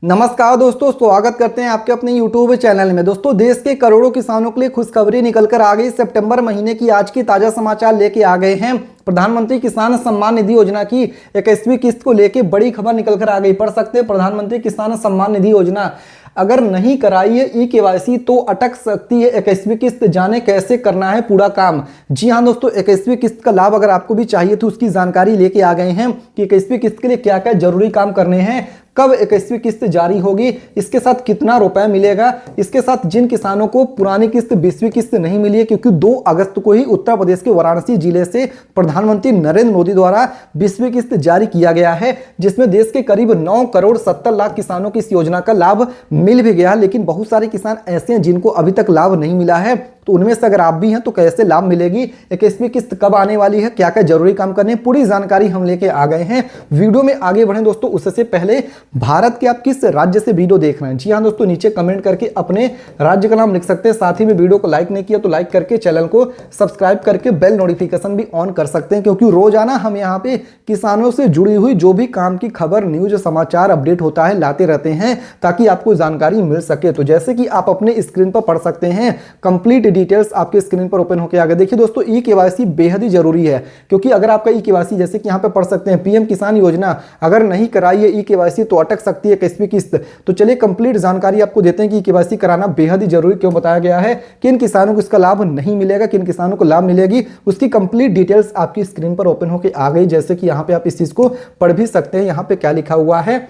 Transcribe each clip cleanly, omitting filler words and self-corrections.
नमस्कार दोस्तों, स्वागत करते हैं आपके अपने YouTube चैनल में। दोस्तों, देश के करोड़ों किसानों के लिए खुशखबरी निकल कर आ गई। सितंबर महीने की आज की ताजा समाचार लेके आ गए हैं। प्रधानमंत्री किसान सम्मान निधि योजना की 21वीं किस्त को लेके बड़ी खबर निकल कर आ गई। पढ़ सकते हैं, प्रधानमंत्री किसान सम्मान निधि योजना अगर नहीं कराई है ई-केवाईसी तो अटक सकती है 21वीं किस्त। जाने कैसे करना है पूरा काम। जी हाँ दोस्तों, 21वीं किस्त का लाभ अगर आपको भी चाहिए तो उसकी जानकारी लेके आ गए हैं कि 21वीं किस्त के लिए क्या क्या जरूरी काम करने हैं, कब 21वीं किस्त जारी होगी, इसके साथ कितना रुपए मिलेगा, इसके साथ जिन किसानों को पुरानी किस्त 20वीं किस्त नहीं मिली है, क्योंकि 2 अगस्त को ही उत्तर प्रदेश के वाराणसी जिले से प्रधानमंत्री नरेंद्र मोदी द्वारा 20वीं किस्त जारी किया गया है, जिसमें देश के करीब 9 करोड़ 70 लाख किसानों की इस योजना का लाभ मिल भी गया। लेकिन बहुत सारे किसान ऐसे हैं जिनको अभी तक लाभ नहीं मिला है, तो उनमें से अगर आप भी हैं तो कैसे लाभ मिलेगी, 21वीं किस्त कब आने वाली है, क्या क्या जरूरी काम करने, पूरी जानकारी हम लेके आ गए हैं। वीडियो में आगे बढ़ें दोस्तों, उससे पहले भारत के आप किस राज्य से वीडियो देख रहे हैं, जी हाँ दोस्तों, नीचे कमेंट करके अपने राज्य का नाम लिख सकते हैं। साथ ही में वीडियो को लाइक नहीं किया तो लाइक करके चैनल को सब्सक्राइब करके बेल नोटिफिकेशन भी ऑन कर सकते हैं, क्योंकि रोजाना हम यहाँ पे किसानों से जुड़ी हुई जो भी काम की खबर, न्यूज, समाचार अपडेट होता है लाते रहते हैं ताकि आपको जानकारी मिल सके। तो जैसे कि आप अपने स्क्रीन पर पढ़ सकते हैं, कंप्लीट डिटेल्स आपके स्क्रीन पर ओपन होकर आ गए। देखिए दोस्तों, ई-केवाईसी बेहद ही जरूरी है, क्योंकि अगर आपका ई-केवाईसी, जैसे कि यहाँ पे पढ़ सकते हैं, पीएम किसान योजना अगर नहीं कराई है ई-केवाईसी तो अटक सकती है 21वीं किस्त। तो चलिए कंप्लीट जानकारी आपको देते हैं कि ई-केवाईसी कराना बेहद ही जरूरी क्यों बताया गया है, किन किसानों को इसका लाभ नहीं मिलेगा, किन किसानों को लाभ मिलेगी, उसकी कंप्लीट डिटेल्स आपकी स्क्रीन पर ओपन होकर आ गई। जैसे कि यहाँ पे आप इस चीज को पढ़ भी सकते हैं। यहाँ पे क्या लिखा हुआ है,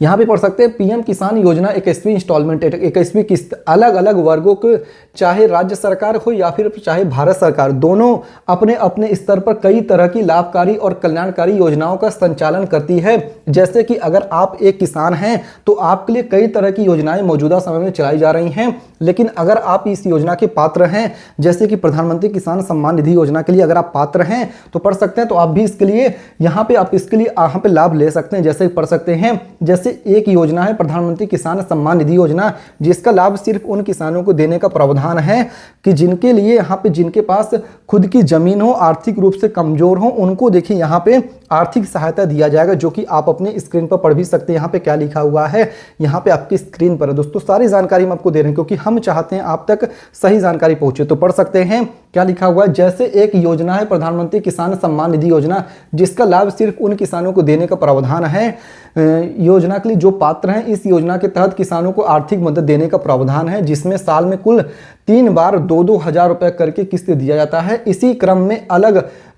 यहाँ पे पढ़ सकते हैं, पीएम किसान योजना 21वीं इंस्टॉलमेंट 21वीं किस्त अलग अलग वर्गों को, चाहे राज्य सरकार हो या फिर चाहे भारत सरकार, दोनों अपने अपने स्तर पर कई तरह की लाभकारी और कल्याणकारी योजनाओं का संचालन करती है। जैसे कि अगर आप एक किसान हैं तो आपके लिए कई तरह की योजनाएं मौजूदा समय में चलाई जा रही हैं। लेकिन अगर आप इस योजना के पात्र हैं, जैसे कि प्रधानमंत्री किसान सम्मान निधि योजना के लिए अगर आप पात्र हैं तो पढ़ सकते हैं, तो आप भी इसके लिए यहाँ पे यहाँ पे लाभ ले सकते हैं। जैसे पढ़ सकते हैं, जैसे एक योजना है प्रधानमंत्री किसान सम्मान निधि योजना, जिसका लाभ सिर्फ उन किसानों को देने का प्रावधान है कि जिनके लिए यहाँ पे, जिनके पास खुद की जमीन हो, आर्थिक रूप से कमजोर हो, उनको देखिए यहाँ पे आर्थिक सहायता दिया जाएगा, जो कि आप अपने स्क्रीन पर पढ़ भी सकते हैं। यहाँ पे क्या लिखा हुआ है, यहाँ पे आपकी स्क्रीन पर है दोस्तों, सारी जानकारी हम आपको दे रहे हैं क्योंकि हम चाहते हैं आप तक सही जानकारी पहुंचे। तो पढ़ सकते हैं क्या लिखा हुआ है, जैसे एक योजना है प्रधानमंत्री किसान सम्मान निधि योजना, जिसका लाभ सिर्फ उन किसानों को देने का प्रावधान है। योजना के लिए जो पात्र हैं, इस योजना के तहत किसानों को आर्थिक मदद देने का प्रावधान है, जिसमें साल में कुल 3 बार 2-2 हजार रुपए करके किस्त दिया जाता है। इसी क्रम में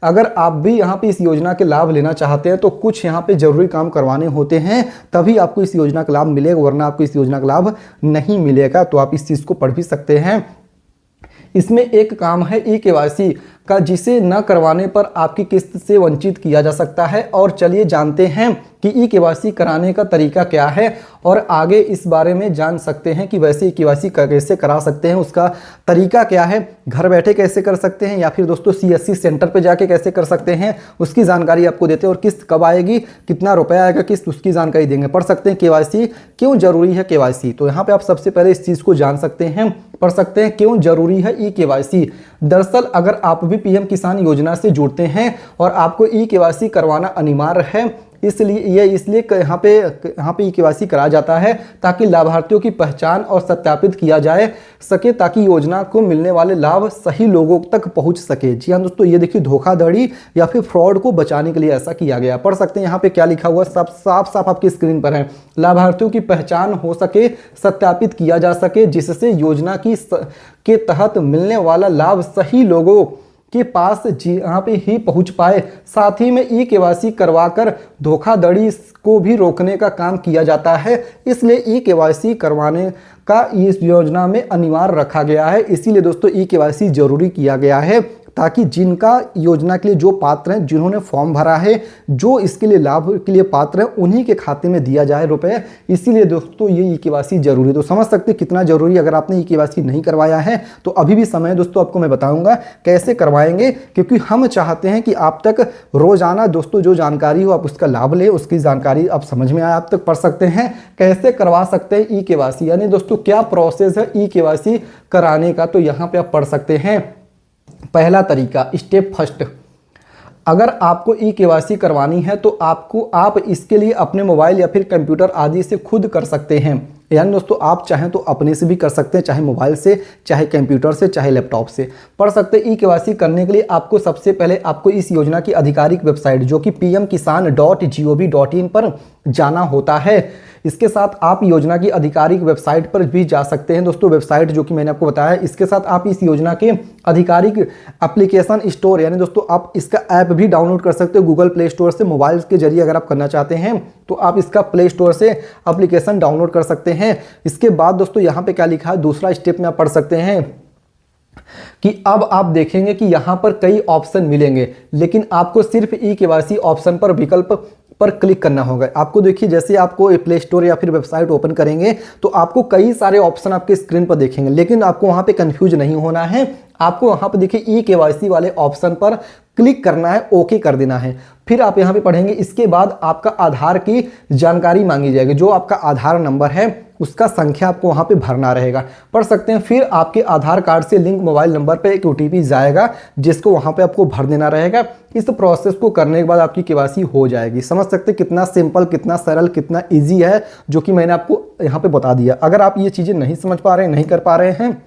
अगर आप भी यहाँ पे इस योजना के लाभ लेना चाहते हैं तो कुछ यहाँ पे जरूरी काम करवाने होते हैं, तभी आपको इस योजना का लाभ मिलेगा, वरना आपको इस योजना का लाभ नहीं मिलेगा। तो आप इस चीज को पढ़ भी सकते हैं। इसमें एक काम है ई-केवाईसी का, जिसे न करवाने पर आपकी किस्त से वंचित किया जा सकता है। और चलिए जानते हैं कि ई-केवाईसी कराने का तरीका क्या है और आगे इस बारे में जान सकते हैं कि वैसे ई-केवाईसी कैसे करा सकते हैं, उसका तरीका क्या है, घर बैठे कैसे कर सकते हैं या फिर दोस्तों CSC सेंटर पे जाके कैसे कर सकते हैं, उसकी जानकारी आपको देते हैं। और किस्त कब आएगी, कितना रुपया आएगा किस्त, उसकी जानकारी देंगे। पढ़ सकते हैं केवाईसी क्यों जरूरी है केवाईसी, तो यहाँ पे आप सबसे पहले इस चीज को जान सकते हैं। पढ़ सकते हैं क्यों जरूरी है ई-केवाईसी। दरअसल अगर आप भी पीएम किसान योजना से जुड़ते हैं और आपको ई-केवाईसी करवाना अनिवार्य है, इसलिए यहाँ पे ई-केवाईसी कराया जाता है ताकि लाभार्थियों की पहचान और सत्यापित किया जाए सके, ताकि योजना को मिलने वाले लाभ सही लोगों तक पहुंच सके। जी हाँ दोस्तों, ये देखिए धोखाधड़ी या फिर फ्रॉड को बचाने के लिए ऐसा किया गया। पढ़ सकते हैं यहाँ पे क्या लिखा हुआ, सब साफ आपकी स्क्रीन पर है। लाभार्थियों की पहचान हो सके, सत्यापित किया जा सके, जिससे योजना के तहत मिलने वाला लाभ सही लोगों के पास यहाँ पे ही पहुंच पाए। साथ ही में ई-केवाईसी करवाकर धोखाधड़ी को भी रोकने का काम किया जाता है, इसलिए ई-केवाईसी करवाने का इस योजना में अनिवार्य रखा गया है। इसीलिए दोस्तों ई-केवाईसी जरूरी किया गया है, ताकि जिनका योजना के लिए जो पात्र हैं, जिन्होंने फॉर्म भरा है, जो इसके लिए लाभ के लिए पात्र हैं, उन्हीं के खाते में दिया जाए रुपए। इसीलिए दोस्तों ये ई-केवाईसी जरूरी है। तो समझ सकते हैं कितना जरूरी। अगर आपने ई-केवाईसी नहीं करवाया है तो अभी भी समय है दोस्तों, आपको मैं बताऊंगा कैसे करवाएंगे, क्योंकि हम चाहते हैं कि आप तक रोजाना दोस्तों जो जानकारी हो आप उसका लाभ लें, उसकी जानकारी आप समझ में आए आप तक। पढ़ सकते हैं कैसे करवा सकते हैं ई-केवाईसी, यानी दोस्तों क्या प्रोसेस है ई-केवाईसी कराने का, तो यहाँ पे आप पढ़ सकते हैं। पहला तरीका, स्टेप फर्स्ट, अगर आपको ई केवाईसी करवानी है तो आप इसके लिए अपने मोबाइल या फिर कंप्यूटर आदि से खुद कर सकते हैं। यानी दोस्तों आप चाहें तो अपने से भी कर सकते हैं, चाहे मोबाइल से, चाहे कंप्यूटर से, चाहे लैपटॉप से पढ़ सकते हैं। ई केवाईसी करने के लिए आपको सबसे पहले आपको इस योजना की आधिकारिक वेबसाइट जो कि pmkisan.gov.in पर जाना होता है। इसके साथ आप योजना की आधिकारिक वेबसाइट पर भी जा सकते हैं दोस्तों, वेबसाइट जो कि मैंने आपको बताया। इसके साथ आप इस योजना के आधिकारिक एप्लीकेशन स्टोर यानी दोस्तों आप इसका ऐप भी डाउनलोड कर सकते हो गूगल प्ले स्टोर से। मोबाइल के जरिए अगर आप करना चाहते हैं तो आप इसका प्ले स्टोर से एप्लीकेशन डाउनलोड कर सकते हैं। इसके बाद दोस्तों यहाँ पे क्या लिखा है, दूसरा स्टेप में आप पढ़ सकते हैं कि अब आप देखेंगे कि यहाँ पर कई ऑप्शन मिलेंगे, लेकिन आपको सिर्फ ई केवाईसी ऑप्शन पर विकल्प पर क्लिक करना होगा। आपको देखिए जैसे आपको प्ले स्टोर या फिर वेबसाइट ओपन करेंगे तो आपको कई सारे ऑप्शन आपके स्क्रीन पर देखेंगे, लेकिन आपको वहाँ पे कंफ्यूज नहीं होना है। आपको वहाँ पे देखिए ई केवाईसी वाले ऑप्शन पर क्लिक करना है, ओके कर देना है। फिर आप यहाँ पे पढ़ेंगे, इसके बाद आपका आधार की जानकारी मांगी जाएगी। जो आपका आधार नंबर है उसका संख्या आपको वहाँ पे भरना रहेगा, पढ़ सकते हैं। फिर आपके आधार कार्ड से लिंक मोबाइल नंबर पे एक ओटीपी जाएगा जिसको वहाँ पे आपको भर देना रहेगा। इस प्रोसेस को करने के बाद आपकी केवाईसी हो जाएगी। समझ सकते हैं कितना सिंपल, कितना सरल, कितना ईजी है, जो कि मैंने आपको यहाँ पे बता दिया। अगर आप ये चीज़ें नहीं समझ पा रहे हैं, नहीं कर पा रहे हैं,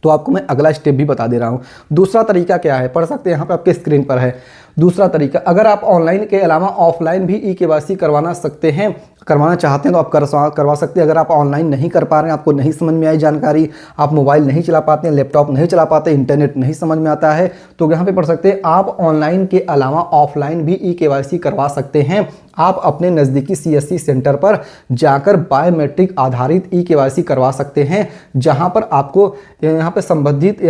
तो आपको मैं अगला स्टेप भी बता दे रहा हूँ। दूसरा तरीका क्या है, पढ़ सकते हैं, यहाँ पे आपके स्क्रीन पर है। दूसरा तरीका, अगर आप ऑनलाइन के अलावा ऑफलाइन भी ई केवाईसी करवाना चाहते हैं तो आप करवा सकते हैं। अगर आप ऑनलाइन नहीं कर पा रहे हैं, आपको नहीं समझ में आई जानकारी, आप मोबाइल नहीं चला पाते हैं, लैपटॉप नहीं चला पाते, इंटरनेट नहीं समझ में आता है, तो यहाँ पे पढ़ सकते हैं आप ऑनलाइन के अलावा ऑफलाइन भी ई केवाईसी करवा सकते हैं। आप अपने नज़दीकी सीएससी सेंटर पर जाकर बायोमेट्रिक आधारित ई केवाईसी करवा सकते हैं, जहाँ पर आपको यहाँ पे संबंधित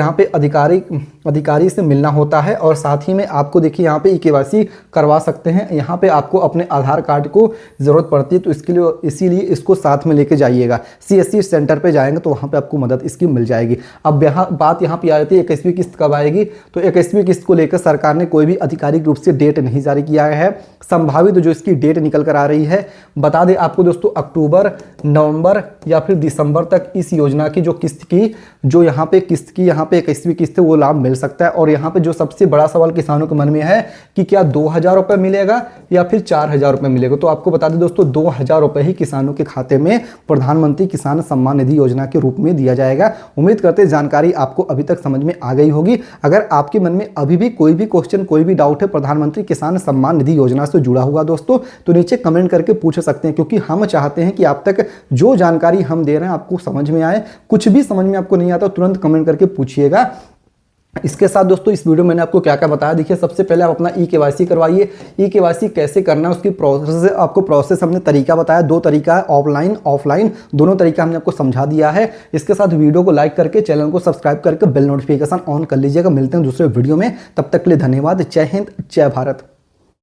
अधिकारी से मिलना होता है, और साथ ही में आपको देखिए यहाँ पे ई केवाईसी करवा सकते हैं। यहाँ पे आपको अपने आधार कार्ड को ज़रूरत पड़ती है, तो इसीलिए इसको साथ में लेके जाइएगा। सीएससी सेंटर पे जाएंगे तो वहाँ पे आपको मदद इसकी मिल जाएगी। अब बात यहाँ पे आ जाती है 21वीं किस्त कब आएगी। तो 21वीं किस्त को लेकर सरकार ने कोई भी आधिकारिक रूप से डेट नहीं जारी किया है। संभावित जो इसकी डेट निकल कर आ रही है, बता दें आपको दोस्तों, अक्टूबर, नवंबर या फिर दिसंबर तक इस योजना की जो यहाँ पे 21वीं किस्त है वो लाभ मिल सकता है। और यहाँ पे जो सबसे बड़ा सवाल किसानों के मन में है कि क्या 2000 रुपये मिलेगा या फिर 4000 रुपये मिलेगा, तो आपको बता दें दोस्तों 2000 रुपये ही किसानों के खाते में प्रधानमंत्री किसान सम्मान निधि योजना के रूप में दिया जाएगा। उम्मीद करते हैं जानकारी आपको अभी तक समझ में आ गई होगी। अगर आपके मन में अभी भी कोई भी क्वेश्चन, कोई भी डाउट है प्रधानमंत्री किसान सम्मान निधि योजना से जुड़ा हुआ दोस्तों, तो नीचे कमेंट करके पूछ सकते हैं, क्योंकि हम चाहते हैं कि आप तक जो जानकारी हम दे रहे हैं आपको समझ में आए। कुछ भी समझ में आपको नहीं आता तुरंत कमेंट करके पूछिएगा। इसके साथ दोस्तों इस वीडियो में मैंने आपको क्या क्या बताया, देखिए सबसे पहले आप अपना ई केवाईसी करवाइए। ई केवाईसी कैसे करना है उसकी प्रोसेस हमने तरीका बताया, 2 तरीका है, ऑफलाइन ऑफलाइन, दोनों तरीका हमने आपको समझा दिया है। इसके साथ वीडियो को लाइक करके चैनल को सब्सक्राइब करके बेल नोटिफिकेशन ऑन कर लीजिएगा। मिलते हैं दूसरे वीडियो में, तब तक के लिए धन्यवाद। जय हिंद, जय भारत।